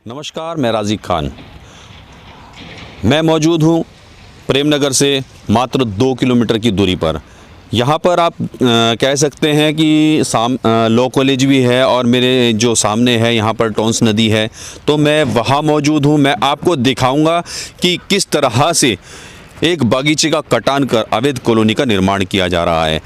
नमस्कार, मैं राज़ी खान। मैं मौजूद हूँ प्रेमनगर से मात्र 2 किलोमीटर की दूरी पर। यहाँ पर आप कह सकते हैं कि लॉ कॉलेज भी है और मेरे जो सामने है यहाँ पर टोंस नदी है, तो मैं वहाँ मौजूद हूँ। मैं आपको दिखाऊंगा कि किस तरह से एक बागीचे का कटान कर अवैध कॉलोनी का निर्माण किया जा रहा है।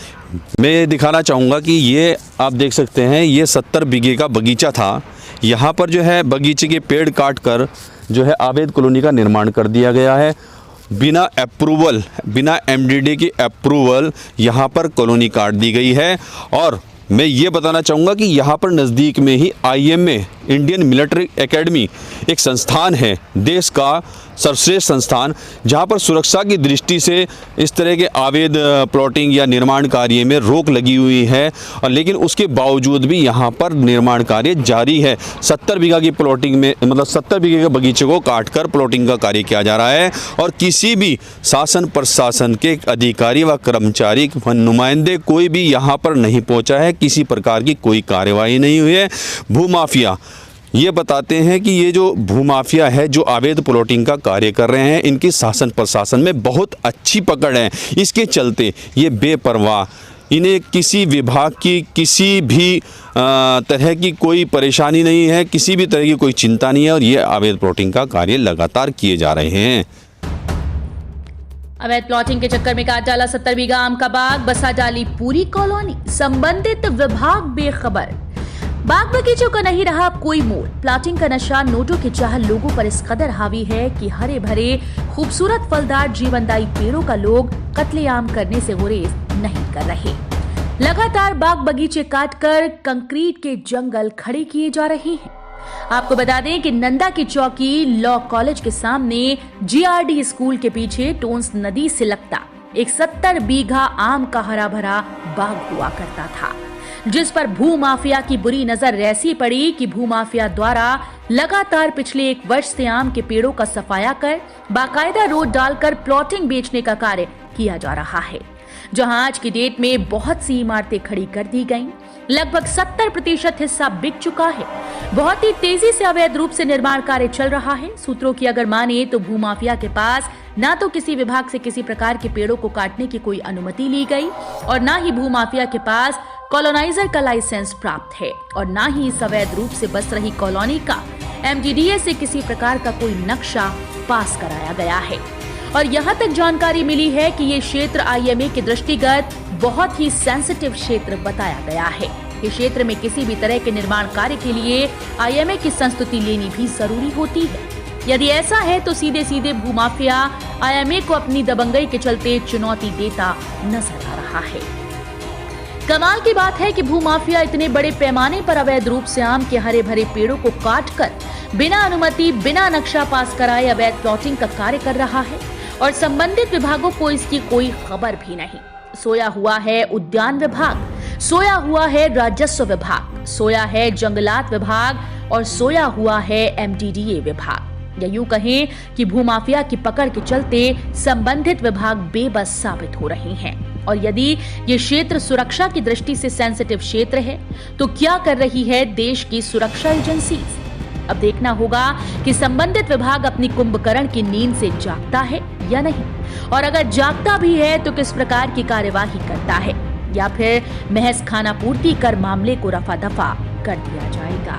मैं दिखाना चाहूँगा कि ये आप देख सकते हैं, ये 70 बीघे का बगीचा था। यहाँ पर जो है बगीचे के पेड़ काट कर जो है अवैध कॉलोनी का निर्माण कर दिया गया है। बिना अप्रूवल, बिना एमडीडी की अप्रूवल यहाँ पर कॉलोनी काट दी गई है। और मैं ये बताना चाहूँगा कि यहाँ पर नज़दीक में ही IMA इंडियन मिलिट्री एकेडमी एक संस्थान है, देश का सर्वश्रेष्ठ संस्थान, जहाँ पर सुरक्षा की दृष्टि से इस तरह के अवैध प्लॉटिंग या निर्माण कार्य में रोक लगी हुई है। और लेकिन उसके बावजूद भी यहाँ पर निर्माण कार्य जारी है। 70 बीघा की प्लॉटिंग में, मतलब 70 बीघे के बगीचे को काट कर प्लॉटिंग का कार्य किया जा रहा है। और किसी भी शासन प्रशासन के अधिकारी व कर्मचारी व नुमाइंदे कोई भी यहाँ पर नहीं पहुँचा है। किसी प्रकार की कोई कार्यवाही नहीं हुई है। भूमाफिया ये बताते हैं कि ये जो भूमाफिया है, जो अवैध प्लॉटिंग का कार्य कर रहे हैं, इनकी शासन प्रशासन में बहुत अच्छी पकड़ है। इसके चलते ये बेपरवाह, इन्हें किसी विभाग की किसी भी तरह की कोई परेशानी नहीं है, किसी भी तरह की कोई चिंता नहीं है। और ये अवैध प्लॉटिंग का कार्य लगातार किए जा रहे हैं। अवैध प्लॉटिंग के चक्कर में काट डाला 70 बीघा आम का बाग, बसा डाली पूरी कॉलोनी, संबंधित विभाग बेखबर। बाग बगीचों का नहीं रहा कोई मोल। प्लॉटिंग का नशा, नोटों की चाह लोगों पर इस कदर हावी है कि हरे भरे खूबसूरत फलदार जीवनदायी पेड़ों का लोग कत्लेआम करने से गुरेज नहीं कर रहे। लगातार बाग बगीचे काटकर कंक्रीट के जंगल खड़े किए जा रहे हैं। आपको बता दें कि नंदा की चौकी लॉ कॉलेज के सामने GRD स्कूल के पीछे टोंस नदी से लगता एक 70 बीघा आम का हरा भरा बाग हुआ करता था, जिस पर भूमाफिया की बुरी नजर ऐसी पड़ी कि भूमाफिया द्वारा लगातार पिछले 1 वर्ष से आम के पेड़ों का सफाया कर बाकायदा रोड डालकर प्लॉटिंग बेचने का कार्य किया जा रहा है। जहां आज की डेट में बहुत सी इमारतें खड़ी कर दी गईं, लगभग 70% हिस्सा बिक चुका है। बहुत ही तेजी से अवैध रूप से निर्माण कार्य चल रहा है। सूत्रों की अगर माने तो भूमाफिया के पास ना तो किसी विभाग से किसी प्रकार के पेड़ों को काटने की कोई अनुमति ली गई और ना ही भूमाफिया के पास कॉलोनाइजर का लाइसेंस प्राप्त है और ना ही इस अवैध रूप से बस रही कॉलोनी का MDDA से किसी प्रकार का कोई नक्शा पास कराया गया है। और यहाँ तक जानकारी मिली है कि ये क्षेत्र IMA के दृष्टिगत बहुत ही सेंसिटिव क्षेत्र बताया गया है। इस क्षेत्र में किसी भी तरह के निर्माण कार्य के लिए IMA की संस्तुति लेनी भी जरूरी होती है। यदि ऐसा है तो सीधे सीधे भूमाफिया IMA को अपनी दबंगई के चलते चुनौती देता नजर आ रहा है। कमाल की बात है कि भूमाफिया इतने बड़े पैमाने पर अवैध रूप से आम के हरे भरे पेड़ों को काटकर बिना अनुमति, बिना नक्शा पास कराए अवैध प्लॉटिंग का कार्य कर रहा है और संबंधित विभागों को इसकी कोई खबर भी नहीं। सोया हुआ है उद्यान विभाग, सोया हुआ है राजस्व विभाग, सोया है जंगलात विभाग और सोया हुआ है MDDA विभाग। या यूं कहें कि भूमाफिया की पकड़ के चलते संबंधित विभाग बेबस साबित हो रहे हैं। और यदि ये क्षेत्र सुरक्षा की दृष्टि से सेंसिटिव क्षेत्र है तो क्या कर रही है देश की सुरक्षा एजेंसी? अब देखना होगा कि संबंधित विभाग अपनी कुंभकर्ण की नींद से जागता है या नहीं, और अगर जागता भी है तो किस प्रकार की कार्यवाही करता है, या फिर महज खाना पूर्ति कर मामले को रफा दफा कर दिया जाएगा।